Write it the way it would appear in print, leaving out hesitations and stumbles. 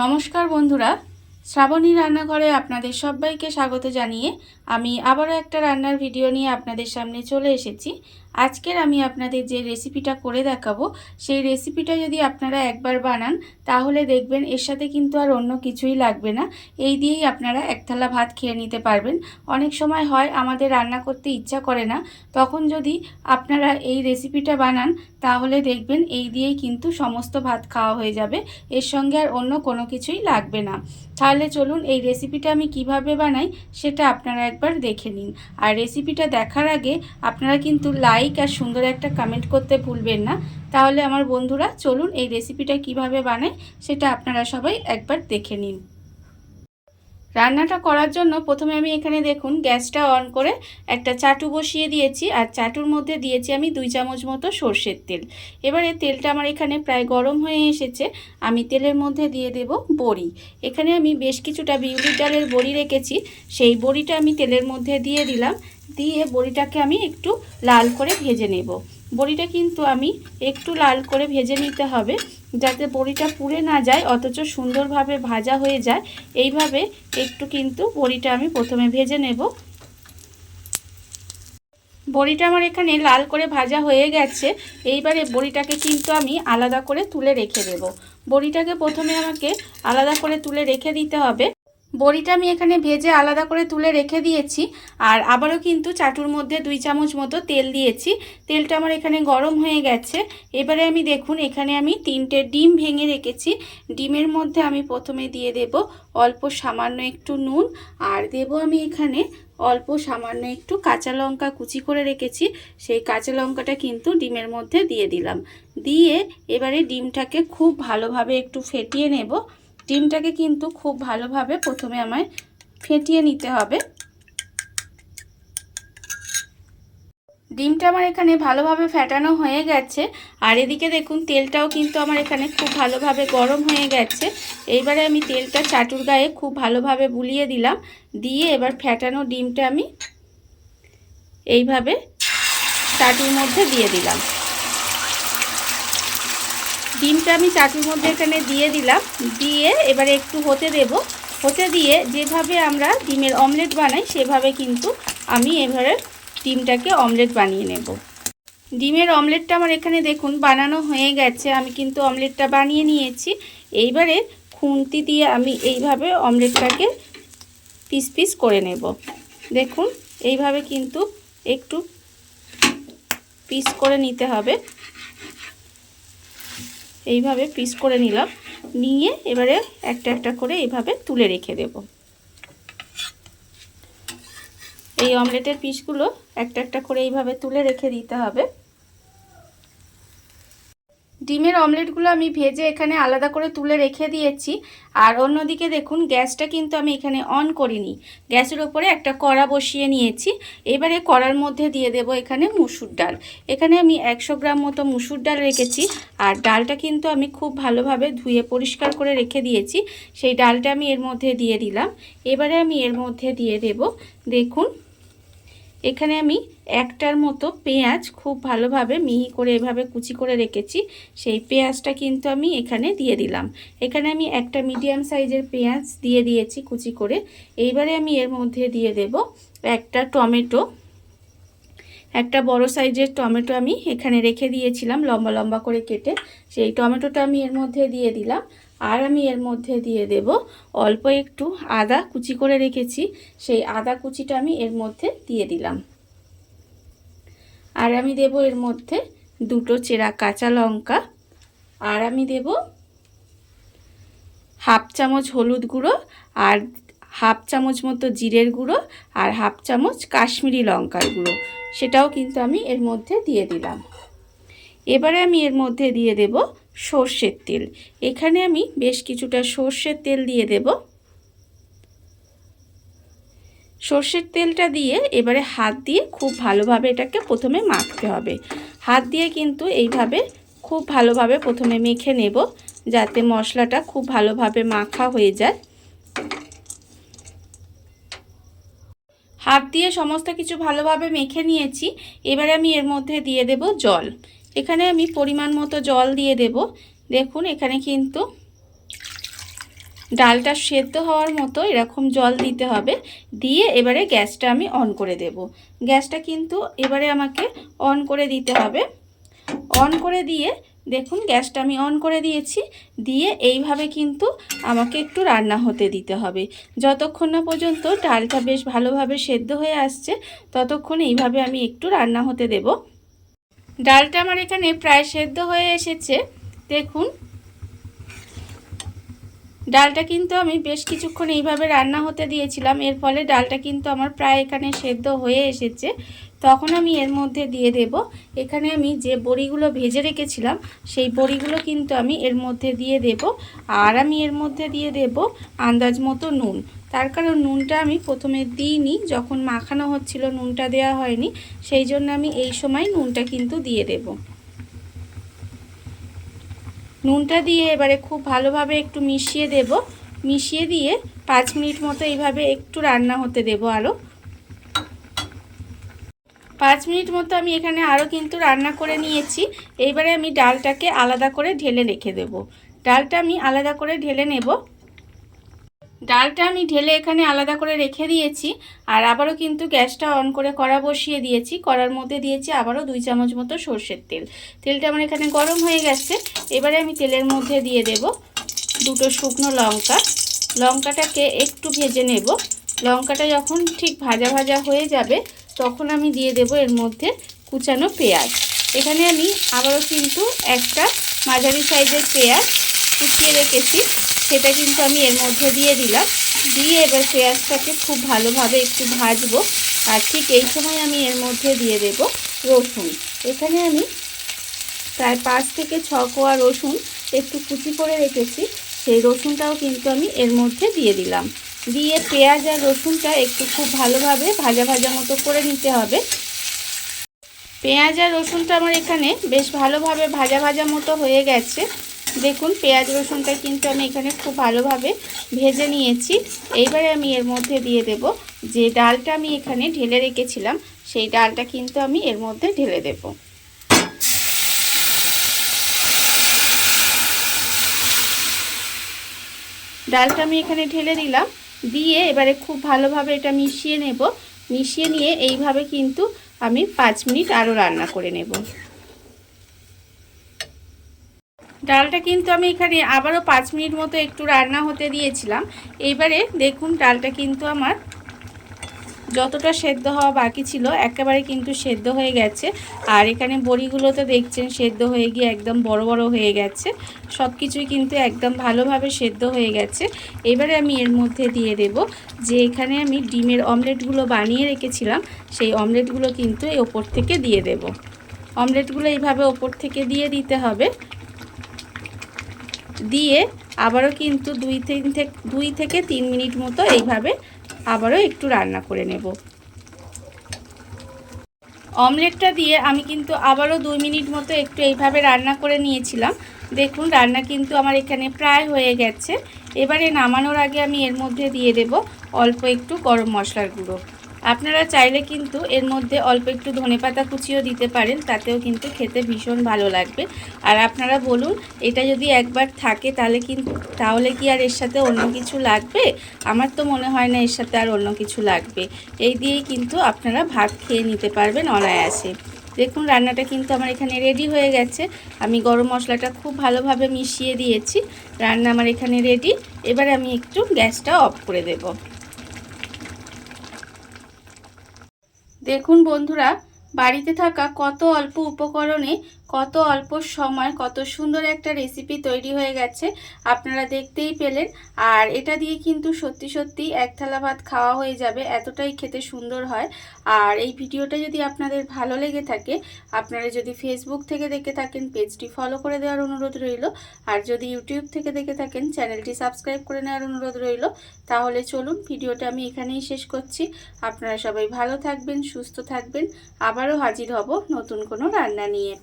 নমস্কার বন্ধুরা, শ্রাবণী রান্নাঘরে আপনাদের সবাইকে স্বাগত জানিয়ে আমি আবারও একটা রান্নার ভিডিও নিয়ে আপনাদের সামনে চলে এসেছি। আজকের আমি আপনাদের যে রেসিপিটা করে দেখাবো, সেই রেসিপিটা যদি আপনারা একবার বানান তাহলে দেখবেন এর সাথে কিন্তু আর অন্য কিছুই লাগবে না। এই দিয়েই আপনারা এক থালা ভাত খেয়ে নিতে পারবেন। অনেক সময় হয় আমাদের রান্না করতে ইচ্ছা করে না, তখন যদি আপনারা এই রেসিপিটা বানান তাহলে দেখবেন এই দিয়েই কিন্তু সমস্ত ভাত খাওয়া হয়ে যাবে, এর সঙ্গে আর অন্য কোনো কিছুই লাগবে না। তাহলে চলুন এই রেসিপিটা আমি কিভাবে বানাই সেটা আপনারা একবার দেখে নিন। আর রেসিপিটা দেখার আগে আপনারা কিন্তু লাইক আর সুন্দর একটা কমেন্ট করতে ভুলবেন না। তাহলে আমার বন্ধুরা চলুন এই রেসিপিটা কিভাবে বানাই সেটা আপনারা সবাই একবার দেখে নিন। রান্নাটা করার জন্য প্রথমে আমি এখানে দেখুন গ্যাসটা অন করে একটা চাটু বসিয়ে দিয়েছি, আর চাটুর মধ্যে দিয়েছি আমি 2 চামচ মতো সর্ষের তেল। এবারে তেলটা আমার এখানে প্রায় গরম হয়ে এসেছে। আমি তেলের মধ্যে দিয়ে দেব বড়ি। এখানে আমি বেশ কিছুটা বিউলির ডালের বড়ি রেখেছি, সেই বড়িটা আমি তেলের মধ্যে দিয়ে দিলাম। দিয়ে বড়িটাকে আমি একটু লাল করে ভেজে নেব। বড়িটা কিন্তু আমি একটু লাল করে ভেজে নিতে হবে, যাতে বড়িটা পুড়ে না যায় অথচ সুন্দরভাবে ভাজা হয়ে যায়। এইভাবে একটু কিন্তু বড়িটা আমি প্রথমে ভেজে নেব। বড়িটা আমার এখানে লাল করে ভাজা হয়ে গেছে। এইবারে বড়িটাকে কিন্তু আমি আলাদা করে তুলে রেখে দেব। বড়িটাকে প্রথমে আমাকে আলাদা করে তুলে রেখে দিতে হবে। বড়িটা আমি এখানে ভেজে আলাদা করে তুলে রেখে দিয়েছি। আর আবারও কিন্তু চাটুর মধ্যে 2 চামচ মতো তেল দিয়েছি। তেলটা আমার এখানে গরম হয়ে গেছে। এবারে আমি দেখুন এখানে আমি 3টে ডিম ভেঙে রেখেছি। ডিমের মধ্যে আমি প্রথমে দিয়ে দেব অল্প সামান্য একটু নুন, আর দেব আমি এখানে অল্প সামান্য একটু কাঁচা লঙ্কা কুচি করে রেখেছি, সেই কাঁচা লঙ্কাটা কিন্তু ডিমের মধ্যে দিয়ে দিলাম। দিয়ে এবারে ডিমটাকে খুব ভালোভাবে একটু ফেটিয়ে নেব। ডিমটাকে কিন্তু খুব ভালোভাবে প্রথমে আমায় ফেটিয়ে নিতে হবে। ডিমটা আমার এখানে ভালোভাবে ফেটানো হয়ে গেছে। আর এদিকে দেখুন তেলটাও কিন্তু আমার এখানে খুব ভালোভাবে গরম হয়ে গেছে। এইবারে আমি তেলটা চাটুর গায়ে খুব ভালোভাবে বুলিয়ে দিলাম। দিয়ে এবার ফেটানো ডিমটা আমি এইভাবে চাটুর মধ্যে দিয়ে দিলাম। ডিমটা আমি চাটুর মধ্যে এখানে দিয়ে দিলাম। দিয়ে এবারে একটু হতে দেব। হতে দিয়ে যেভাবে আমরা ডিমের অমলেট বানাই সেভাবে কিন্তু আমি এবারে ডিমটাকে অমলেট বানিয়ে নেব। ডিমের অমলেটটা আমার এখানে দেখুন বানানো হয়ে গেছে। আমি কিন্তু অমলেটটা বানিয়ে নিয়েছি। এইবারে খুন্তি দিয়ে আমি এইভাবে অমলেটটাকে পিস পিস করে নেব। দেখুন এইভাবে কিন্তু একটু পিস করে নিতে হবে। এইভাবে পিস করে নিলাম। নিয়ে এবারে একটা একটা করে এইভাবে তুলে রেখে দেব। এই অমলেটের পিসগুলো একটা একটা করে এইভাবে তুলে রেখে দিতে হবে। ডিমের অমলেটগুলো আমি ভেজে এখানে আলাদা করে তুলে রেখে দিয়েছি। আর অন্যদিকে দেখুন গ্যাসটা কিন্তু আমি এখানে অন করিনি, গ্যাসের ওপরে একটা কড়া বসিয়ে নিয়েছি। এবারে কড়ার মধ্যে দিয়ে দেব এখানে মুসুর ডাল। এখানে আমি 100 গ্রাম মতো মুসুর ডাল রেখেছি। আর ডালটা কিন্তু আমি খুব ভালোভাবে ধুয়ে পরিষ্কার করে রেখে দিয়েছি, সেই ডালটা আমি এর মধ্যে দিয়ে দিলাম। এবারে আমি এর মধ্যে দিয়ে দেব দেখুন এখানে আমি একটার মতো পেঁয়াজ খুব ভালোভাবে মিহি করে এভাবে কুচি করে রেখেছি, সেই পেঁয়াজটা কিন্তু আমি এখানে দিয়ে দিলাম। এখানে আমি একটা মিডিয়াম সাইজের পেঁয়াজ দিয়ে দিয়েছি কুচি করে। এইবারে আমি এর মধ্যে দিয়ে দেব একটা টমেটো। একটা বড় সাইজের টমেটো আমি এখানে রেখে দিয়েছিলাম লম্বা লম্বা করে কেটে, সেই টমেটোটা আমি এর মধ্যে দিয়ে দিলাম। আর আমি এর মধ্যে দিয়ে দেব অল্প একটু আদা কুচি করে রেখেছি, সেই আদা কুচিটা আমি এর মধ্যে দিয়ে দিলাম। আর আমি দেব এর মধ্যে 2টো চেরা কাঁচা লঙ্কা। আর আমি দেব হাফ চামচ হলুদ গুঁড়ো, আর হাফ চামচ মতো জিরের গুঁড়ো, আর হাফ চামচ কাশ্মীরি লঙ্কার গুঁড়ো, সেটাও কিন্তু আমি এর মধ্যে দিয়ে দিলাম। এবারে আমি এর মধ্যে দিয়ে দেব সর্ষের তেল। এখানে আমি বেশ কিছুটা সর্ষের তেল দিয়ে দেব। সর্ষের তেলটা দিয়ে এবারে হাত দিয়ে খুব ভালোভাবে এটাকে প্রথমে মাখতে হবে। হাত দিয়ে কিন্তু এইভাবে খুব ভালোভাবে প্রথমে মেখে নেব, যাতে মশলাটা খুব ভালোভাবে মাখা হয়ে যায়। হাত দিয়ে সমস্ত কিছু ভালোভাবে মেখে নিয়েছি। এবারে আমি এর মধ্যে দিয়ে দেব জল। এখানে আমি পরিমাণ মতো জল দিয়ে দেব। দেখুন এখানে কিন্তু ডালটা সেদ্ধ হওয়ার মতো এরকম জল দিতে হবে। দিয়ে এবারে গ্যাসটা আমি অন করে দেব। গ্যাসটা কিন্তু এবারে আমাকে অন করে দিতে হবে। অন করে দিয়ে দেখুন গ্যাসটা আমি অন করে দিয়েছি। দিয়ে এইভাবে কিন্তু আমাকে একটু রান্না হতে দিতে হবে। যতক্ষণ না পর্যন্ত ডালটা বেশ ভালোভাবে সেদ্ধ হয়ে আসছে ততক্ষণ এইভাবে আমি একটু রান্না হতে দেব। ডালটা আমার এখানে প্রায় সেদ্ধ হয়ে এসেছে। দেখুন ডালটা কিন্তু আমি বেশ কিছুক্ষণ এইভাবে রান্না হতে দিয়েছিলাম, এর ফলে ডালটা কিন্তু আমার প্রায় এখানে সেদ্ধ হয়ে এসেছে। তখন আমি এর মধ্যে দিয়ে দেব, এখানে আমি যে বড়িগুলো ভেজে রেখেছিলাম সেই বড়িগুলো কিন্তু আমি এর মধ্যে দিয়ে দেব। আর আমি এর মধ্যে দিয়ে দেব আন্দাজ মতো নুন। তার কারণ নুনটা আমি প্রথমে দিইনি, যখন মাখানো হচ্ছিল নুনটা দেওয়া হয়নি, সেই জন্য আমি এই সময় নুনটা কিন্তু দিয়ে দেব। নুনটা দিয়ে এবারে খুব ভালোভাবে একটু মিশিয়ে দেব। মিশিয়ে দিয়ে 5 মিনিট মতো এইভাবে একটু রান্না হতে দেব। আরও 5 মিনিট মতো আমি এখানে আরও কিন্তু রান্না করে নিয়েছি। এইবারে আমি ডালটাকে আলাদা করে ঢেলে রেখে দেব। ডালটা আমি আলাদা করে ঢেলে নেব। ডালটা আমি ঢেলে এখানে আলাদা করে রেখে দিয়েছি। আর আবারও কিন্তু গ্যাসটা অন করে কড়া বসিয়ে দিয়েছি। কড়ার মধ্যে দিয়েছি আবারও 2 চামচ মতো সর্ষের তেল। তেলটা আমার এখানে গরম হয়ে গেছে। এবারে আমি তেলের মধ্যে দিয়ে দেব 2টো শুকনো লঙ্কা। লঙ্কাটাকে একটু ভেজে নেব। লঙ্কাটা যখন ঠিক ভাজা ভাজা হয়ে যাবে তখন আমি দিয়ে দেব এর মধ্যে কুচানো পেঁয়াজ। এখানে আমি আবারও কিন্তু একটা মাঝারি সাইজের পেঁয়াজ কুচিয়ে রেখেছি, সেটা কিন্তু আমি এর মধ্যে দিয়ে দিলাম। দিয়ে এবার পেঁয়াজটাকে খুব ভালোভাবে একটু ভাজবো। আর ঠিক এই সময় আমি এর মধ্যে দিয়ে দেব রসুন। এখানে আমি প্রায় 5 থেকে 6 কোয়া রসুন একটু কুচি করে রেখেছি, সেই রসুনটাও কিন্তু আমি এর মধ্যে দিয়ে দিলাম। দিয়ে পেঁয়াজ আর রসুনটা একটু খুব ভালোভাবে ভাজা ভাজা মতো করে নিতে হবে। পেঁয়াজ আর রসুনটা আমার এখানে বেশ ভালোভাবে ভাজা ভাজা মতো হয়ে গেছে। দেখুন পেঁয়াজ রসুনটা কিন্তু আমি এখানে খুব ভালোভাবে ভেজে নিয়েছি। এইবারে আমি এর মধ্যে দিয়ে দেব যে ডালটা আমি এখানে ঢেলে রেখেছিলাম, সেই ডালটা কিন্তু আমি এর মধ্যে ঢেলে দেব। ডালটা আমি এখানে ঢেলে দিলাম। দিয়ে এবারে খুব ভালোভাবে এটা মিশিয়ে নেব। মিশিয়ে নিয়ে এইভাবে কিন্তু আমি 5 মিনিট আরও রান্না করে নেব। ডালটা কিন্তু আমি এখানে আবারও 5 মিনিট মতো একটু রান্না হতে দিয়েছিলাম। এইবারে দেখুন ডালটা কিন্তু আমার যতটা সেদ্ধ হওয়া বাকি ছিল একেবারে কিন্তু সেদ্ধ হয়ে গেছে। আর এখানে বড়িগুলো তো দেখছেন সেদ্ধ হয়ে গিয়ে একদম বড় বড় হয়ে গেছে। সব কিছুই কিন্তু একদম ভালোভাবে সেদ্ধ হয়ে গেছে। এবারে আমি এর মধ্যে দিয়ে দেব যে এখানে আমি ডিমের অমলেটগুলো বানিয়ে রেখেছিলাম, সেই অমলেটগুলো কিন্তু এই ওপর থেকে দিয়ে দেব। অমলেটগুলো এইভাবে ওপর থেকে দিয়ে দিতে হবে। দিয়ে আবারও কিন্তু 2 থেকে 3 মিনিট মতো এইভাবে আবারও একটু রান্না করে নেব। অমলেটটা দিয়ে আমি কিন্তু আবারও 2 মিনিট মতো একটু এইভাবে রান্না করে নিয়েছিলাম। দেখুন রান্না কিন্তু আমার এখানে প্রায় হয়ে গেছে। এবারে নামানোর আগে আমি এর মধ্যে দিয়ে দেব অল্প একটু গরম মশলার গুঁড়ো। আপনারা চাইলে কিন্তু এর মধ্যে অল্প একটু ধনেপাতা কুচিও দিতে পারেন, তাতেও কিন্তু খেতে ভীষণ ভালো লাগবে। আর আপনারা বলুন এটা যদি একবার থাকে তাহলে কি আর এর সাথে অন্য কিছু লাগবে? আমার তো মনে হয় না এর সাথে আর অন্য কিছু লাগবে। এই দিয়েই কিন্তু আপনারা ভাত খেয়ে নিতে পারবেন অনায়াসে। দেখুন রান্নাটা কিন্তু আমার এখানে রেডি হয়ে গেছে। আমি গরম মশলাটা খুব ভালোভাবে মিশিয়ে দিয়েছি। রান্না আমার এখানে রেডি। এবারে আমি একটু গ্যাসটা অফ করে দেব। দেখুন বন্ধুরা, বাড়িতে থাকা কত অল্প উপকরণে কত অল্প সময় কত সুন্দর একটা রেসিপি তৈরি হয়ে গেছে আপনারা দেখতেই পেলেন। আর এটা দিয়ে কিন্তু সত্যি সত্যি এক থালা ভাত খাওয়া হয়ে যাবে, এতটাই খেতে সুন্দর হয়। আর এই ভিডিওটা যদি আপনাদের ভালো লেগে থাকে, আপনারা যদি ফেসবুক থেকে দেখে থাকেন পেজটি ফলো করে দেওয়ার অনুরোধ রইল। আর যদি ইউটিউব থেকে দেখে থাকেন চ্যানেলটি সাবস্ক্রাইব করে নেওয়ার অনুরোধ রইল। তাহলে চলুন ভিডিওটা আমি এখানেই শেষ করছি। আপনারা সবাই ভালো থাকবেন, সুস্থ থাকবেন। আবারও হাজির হব নতুন কোনো রান্না নিয়ে।